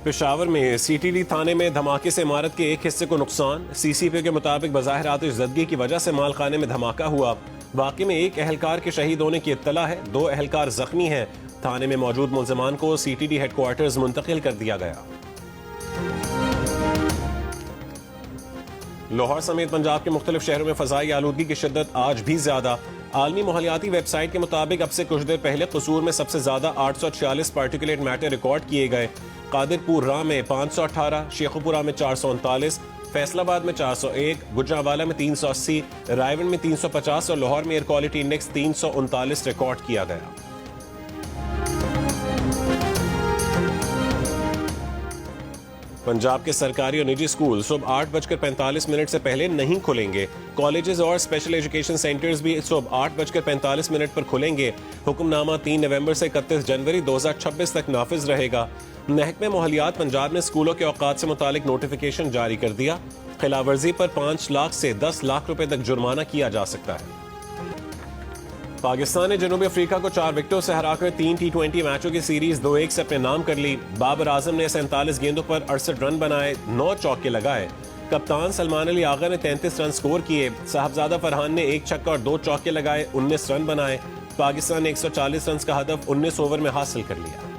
पेशावर में सीटीडी थाने में धमाके से इमारत के एक हिस्से को नुकसान। सीसीपी के मुताबिक बज़ाहिर आतिशज़दगी की वजह से माल खाने में धमाका हुआ। वाक़े में एक अहलकार के शहीद होने की इत्तला है, 2 अहलकार जख्मी हैं। थाने में मौजूद मुल्ज़िमान को सीटीडी हेडक्वार्टर्स मुंतकिल कर दिया गया। लाहौर समेत पंजाब के मुख्तलिफ शहरों में फ़ज़ाई आलूदगी की शिद्दत आज भी ज्यादा। आलमी माहौलियाती वेबसाइट के मुताबिक अब से कुछ देर पहले कसूर में सबसे ज्यादा 846 पार्टिकुलेट मैटर रिकॉर्ड किए गए। कादिरपुर राह में 518, शेखुपुरा में 439, फैसलाबाद में 401, गुजरांवाला में 380, रायवन में 350 और लाहौर में एयर क्वालिटी इंडेक्स 339 रिकॉर्ड किया गया। पंजाब के सरकारी और निजी स्कूल सुबह 8:45 से पहले नहीं खुलेंगे। कॉलेजेस और स्पेशल एजुकेशन सेंटर्स भी सुबह 8:45 पर खुलेंगे। हुक्मनामा 3 नवंबर से 31 जनवरी 2026 तक नाफिज रहेगा। महकमे माहौलियात पंजाब ने स्कूलों के औकात से मुतालिक नोटिफिकेशन जारी कर दिया। खिलाफवर्जी पर 5 लाख से 10 लाख रुपए तक जुर्माना किया जा सकता है। पाकिस्तान ने जनूबी अफ्रीका को 4 विकेटों से हराकर 3 T20 मैचों की सीरीज 2-1 से अपने नाम कर ली। बाबर आजम ने 47 गेंदों पर 68 रन बनाए, 9 चौके लगाए। कप्तान सलमान अली आगा ने 33 रन स्कोर किए। साहबजादा फरहान ने 1 छक्का और 2 चौके लगाए, 19 रन बनाए। पाकिस्तान ने 140 रन का हदफ 19 ओवर में हासिल कर लिया।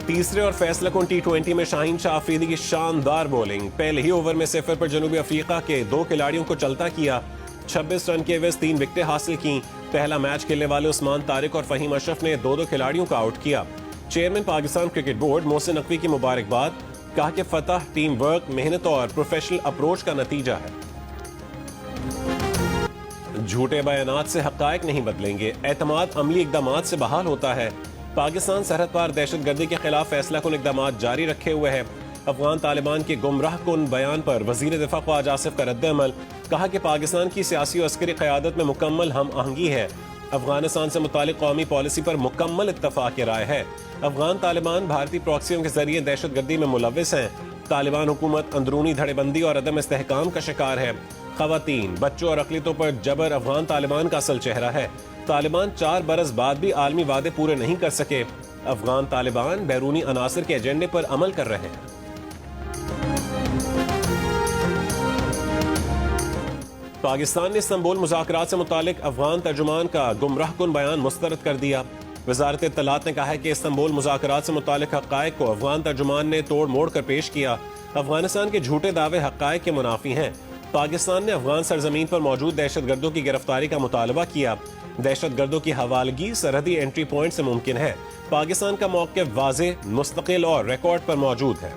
तीसरे और फैसलाकुन T20 में शाहीन शाह अफरीदी की शानदार बॉलिंग। पहले ही ओवर में 0 पर जनूबी अफ्रीका के 2 खिलाड़ियों को चलता किया। 26 रन के एवज 3 विकेटें हासिल की। पहला मैच खेलने वाले उस्मान तारिक और फहीम अशरफ ने 2-2 खिलाड़ियों को आउट किया। Chairman Pakistan cricket board Mohsin Naqvi की मुबारकबाद। कहा कि फतह टीम वर्क, मेहनत और प्रोफेशनल अप्रोच का नतीजा है। झूठे बयानात से हक़ाइक़ नहीं बदलेंगे, एतमाद अमली इक़दामात से बहाल होता है। पाकिस्तान सरहद पार दहशतगर्दी के खिलाफ फैसलाकुन इक़दामात जारी रखे हुए है। अफगान तालिबान के गुमराहकुन बयान पर वज़ीर दिफ़ा ख्वाजा आसिफ का रद्द-ए-अमल। कहा कि पाकिस्तान की सियासी और अस्करी क़यादत में मुकम्मल हम आहंगी है। अफगानिस्तान से मुतालिक कौमी पॉलिसी पर मुकम्मल इत्तफ़ाक़ राय है। अफगान तालिबान भारतीय प्रॉक्सियों के जरिए दहशतगर्दी में मुलव्विस हैं। तालिबान हुकूमत अंदरूनी धड़ेबंदी और अदम इस्तेहकाम का शिकार है। ख़वातीन, बच्चों और अक़लियतों पर जबर अफगान तालिबान का असल चेहरा है। तालिबान 4 बरस बाद भी आलमी वादे पूरे नहीं कर सके। अफगान तालिबान बैरूनी अनासर के एजेंडे पर अमल कर रहे हैं। पाकिस्तान ने इस्तांबुल मुज़ाकरात से मुतालिक अफगान तर्जुमान का गुमराहकुन बयान मुस्तरद कर दिया। वज़ारत इत्तलात ने कहा है कि इस्तांबुल मुज़ाकरात से मुतालिक हक़ाइक़ को अफगान तर्जुमान ने तोड़ मोड़ कर पेश किया। अफगानिस्तान के झूठे दावे हक़ाइक़ के मुनाफी हैं। पाकिस्तान ने अफगान सरजमीन पर मौजूद दहशतगर्दों की गिरफ्तारी का मुतालबा किया। दहशतगर्दों की हवालगी सरहदी एंट्री पॉइंट से मुमकिन है। पाकिस्तान का मौक़िफ़ वाज़ेह, मुस्तक़िल और रिकॉर्ड पर मौजूद है।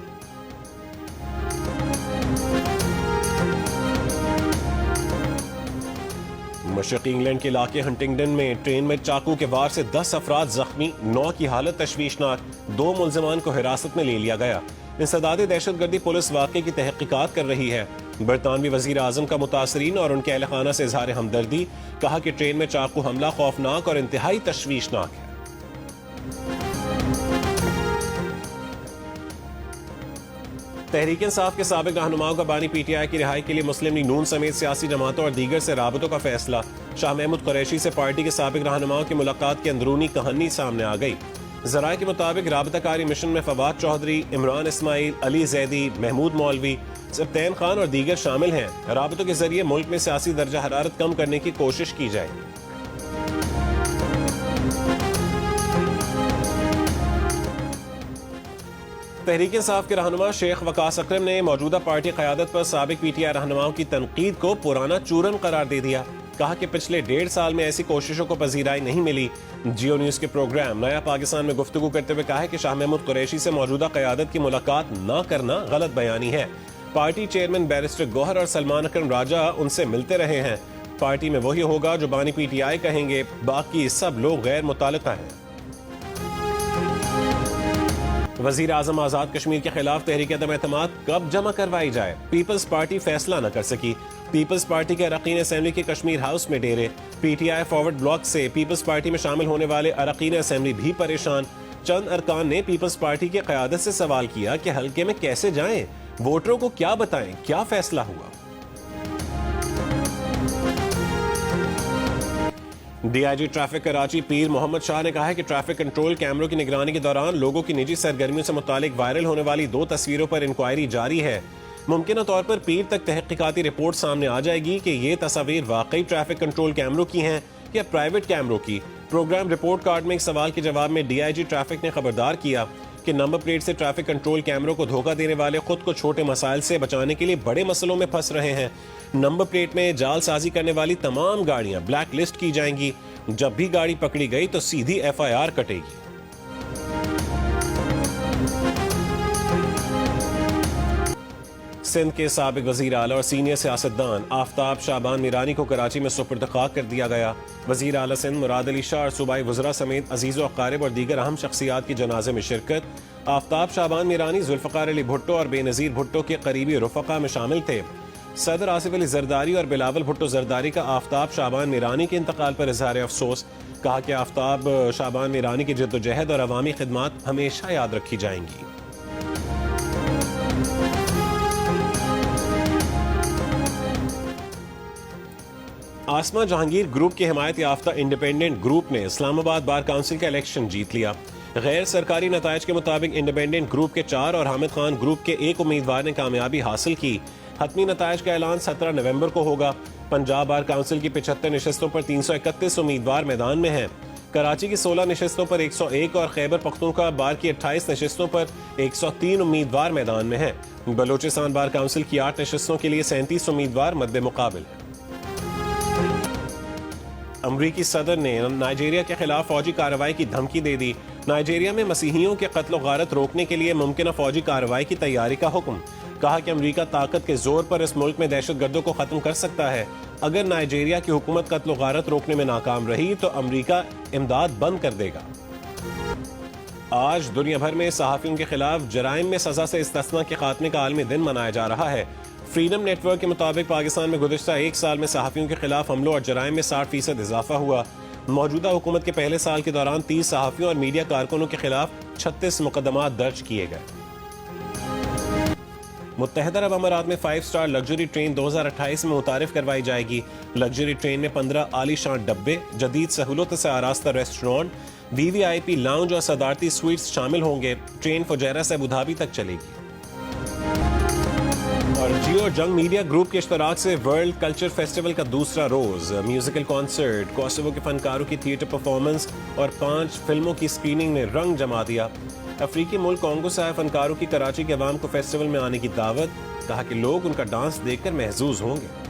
मशरक़ी इंग्लैंड के इलाके हंटिंगडन में ट्रेन में चाकू के वार से 10 अफराद जख्मी, 9 की हालत तशवीशनाक। 2 मुल्ज़िमान को हिरासत में ले लिया गया। इंसदादी दहशतगर्दी पुलिस वाक़े की तहक़ीक़ात कर रही है। बरतानवी वज़ीर आज़म का मुतासरीन और उनके अहल खाना से इज़हार हमदर्दी। कहा कि ट्रेन में चाकू हमला खौफनाक और इंतहाई तशवीशनाक है। तहरीक इंसाफ के साबिक रहनुमाओं का बानी PTI की रिहाई के लिए मुस्लिम लीग नून समेत सियासी जमातों और दीगर से राबतों का फैसला। शाह महमूद कुरैशी से पार्टी के साबिक रहनुमाओं की मुलाकात की अंदरूनी कहानी सामने आ गई। ज़राए के मुताबिक राबताकारी मिशन में फवाद चौधरी, इमरान इस्माइल, अली जैदी, महमूद मौलवी, सब्तैन खान और दीगर शामिल हैं। राबतों के जरिए मुल्क में सियासी दर्जा हरारत कम करने की कोशिश की जाए। तहरीक इंसाफ के रहनुमा शेख वकास अकरम ने मौजूदा पार्टी क़यादत पर साबिक PTI रहनुमाओं की तनकीद को पुराना चूरन करार दे दिया। कहा कि पिछले 1.5 साल में ऐसी कोशिशों को पजीराई नहीं मिली। जियो न्यूज़ के प्रोग्राम नया पाकिस्तान में गुफ्तगू करते हुए कहा है कि शाह महमूद कुरैशी से मौजूदा क़यादत की मुलाकात न करना गलत बयानी है। पार्टी चेयरमैन बैरिस्टर गौहर और सलमान अकरम राजा उनसे मिलते रहे हैं। पार्टी में वही होगा जो बानी PTI कहेंगे, बाकी सब लोग गैर मुताल्लिक़ा हैं। वज़ीर आज़म आज़ाद कश्मीर के खिलाफ तहरीक अदम एतमाद कब जमा करवाई जाए, पीपल्स पार्टी फैसला न कर सकी। पीपल्स पार्टी के अरकान असेंबली के कश्मीर हाउस में डेरे। PTI फॉरवर्ड ब्लॉक से पीपल्स पार्टी में शामिल होने वाले अरकान असेंबली भी परेशान। चंद अरकान ने पीपल्स पार्टी की क़यादत से सवाल किया कि हल्के में कैसे जाएं, वोटरों को क्या बताएं, क्या फैसला हुआ। डीआईजी ट्रैफिक कराची पीर मोहम्मद शाह ने कहा है कि ट्रैफिक कंट्रोल कैमरों की निगरानी के दौरान लोगों की निजी सरगर्मियों से मुतालिक वायरल होने वाली 2 तस्वीरों पर इंक्वायरी जारी है। मुमकिन तौर पर पीर तक तहकीकाती रिपोर्ट सामने आ जाएगी कि ये तस्वीर वाकई ट्रैफिक कंट्रोल कैमरों की हैं या प्राइवेट कैमरों की। प्रोग्राम रिपोर्ट कार्ड में एक सवाल के जवाब में डीआईजी ट्रैफिक ने खबरदार किया कि नंबर प्लेट से ट्रैफिक कंट्रोल कैमरों को धोखा देने वाले खुद को छोटे मसाइल से बचाने के लिए बड़े मसलों में फंस रहे हैं। नंबर प्लेट में जालसाजी करने वाली तमाम गाड़ियां ब्लैक लिस्ट की जाएंगी। जब भी गाड़ी पकड़ी गई तो सीधी एफआईआर कटेगी। सिंध के साबिक वजीर आला और सीनियर सियासतदान आफ्ताब शाबान मीरानी को कराची में सुपुर्द खाक कर दिया गया। वजीर आला सिंध मुराद अली शाह और सूबाई वज़रा समेत अजीज़ो अकारिब और दीगर अहम शख्सियात की जनाजे में शिरकत। आफ्ताब शाबान मीरानी जुल्फ़िकार अली भुट्टो और बेनज़ीर भुट्टो के करीबी रुफ़क़ा में शामिल थे। सदर आसिफ अली जरदारी और बिलावल भुट्टो जरदारी का आफ्ताब शाबान मीरानी के इंतकाल पर इज़हार अफसोस। कहा कि आफ्ताब शाबान मीरानी की जद्दोजहद और अवामी खिदमात हमेशा याद रखी जाएंगी। आसमा जहांगीर ग्रुप के हिमायत याफ्ता इंडिपेंडेंट ग्रुप ने इस्लामाबाद बार काउंसिल का इलेक्शन जीत लिया। गैर सरकारी नताइज के मुताबिक इंडिपेंडेंट ग्रुप के 4 और हामिद खान ग्रुप के 1 उम्मीदवार ने कामयाबी हासिल की। हतमी नताइज का ऐलान 17 नवंबर को होगा। पंजाब बार काउंसिल की 75 नशस्तों पर 331 उम्मीदवार मैदान में हैं। कराची की 16 नशस्तों पर 101 और खैबर पख्तूनख्वा बार की 28 नशस्तों पर 103 उम्मीदवार मैदान में हैं। बलोचिस्तान बार काउंसिल की 8 नशस्तों के लिए 37 उम्मीदवार मद्दे मुकाबिल हैं। अमरीकी सदर ने नाइजीरिया के खिलाफ फौजी कार्रवाई की धमकी दे दी। नाइजीरिया में मसीहियों के कत्ल गारत रोकने के लिए मुमकिन फौजी कार्रवाई की तैयारी का हुक्म। कहा कि अमरीका ताकत के जोर पर इस मुल्क में दहशतगर्दों को खत्म कर सकता है। अगर नाइजीरिया की हुकूमत कत्ल गारत रोकने में नाकाम रही तो अमरीका इमदाद बंद कर देगा। आज दुनिया भर में सहाफियों के खिलाफ जराइम में सजा से इस्तिस्ना के खात्मे का आलमी दिन मनाया जा रहा है। फ्रीडम नेटवर्क के मुताबिक पाकिस्तान में गुज़िश्ता 1 साल में सहाफ़ियों के खिलाफ हमलों और जराइम में 60% इजाफा हुआ। मौजूदा हुकूमत के पहले साल के दौरान 30 सहाफ़ियों और मीडिया कारकुनों के खिलाफ 36 मुकदमात दर्ज किए गए। मुत्तहिदा अरब अमारात में 5 स्टार लग्जरी ट्रेन 2028 में मुतारिफ करवाई जाएगी। लग्जरी ट्रेन में 15 आलीशान डब्बे, जदीद सहूलत से आरास्ता रेस्टोरेंट, VVIP लाउंज और सदारती स्वीट्स शामिल होंगे। ट्रेन फुजैरा से अबुधाबी तक चलेगी। और जियो जंग मीडिया ग्रुप के इश्तराक से वर्ल्ड कल्चर फेस्टिवल का दूसरा रोज म्यूजिकल कॉन्सर्ट, कोसोवो के फनकारों की थिएटर परफॉर्मेंस और 5 फिल्मों की स्क्रीनिंग ने रंग जमा दिया। अफ्रीकी मुल्क कांगो से आए फनकारों की कराची के अवाम को फेस्टिवल में आने की दावत। कहा कि लोग उनका डांस देखकर महजूज होंगे।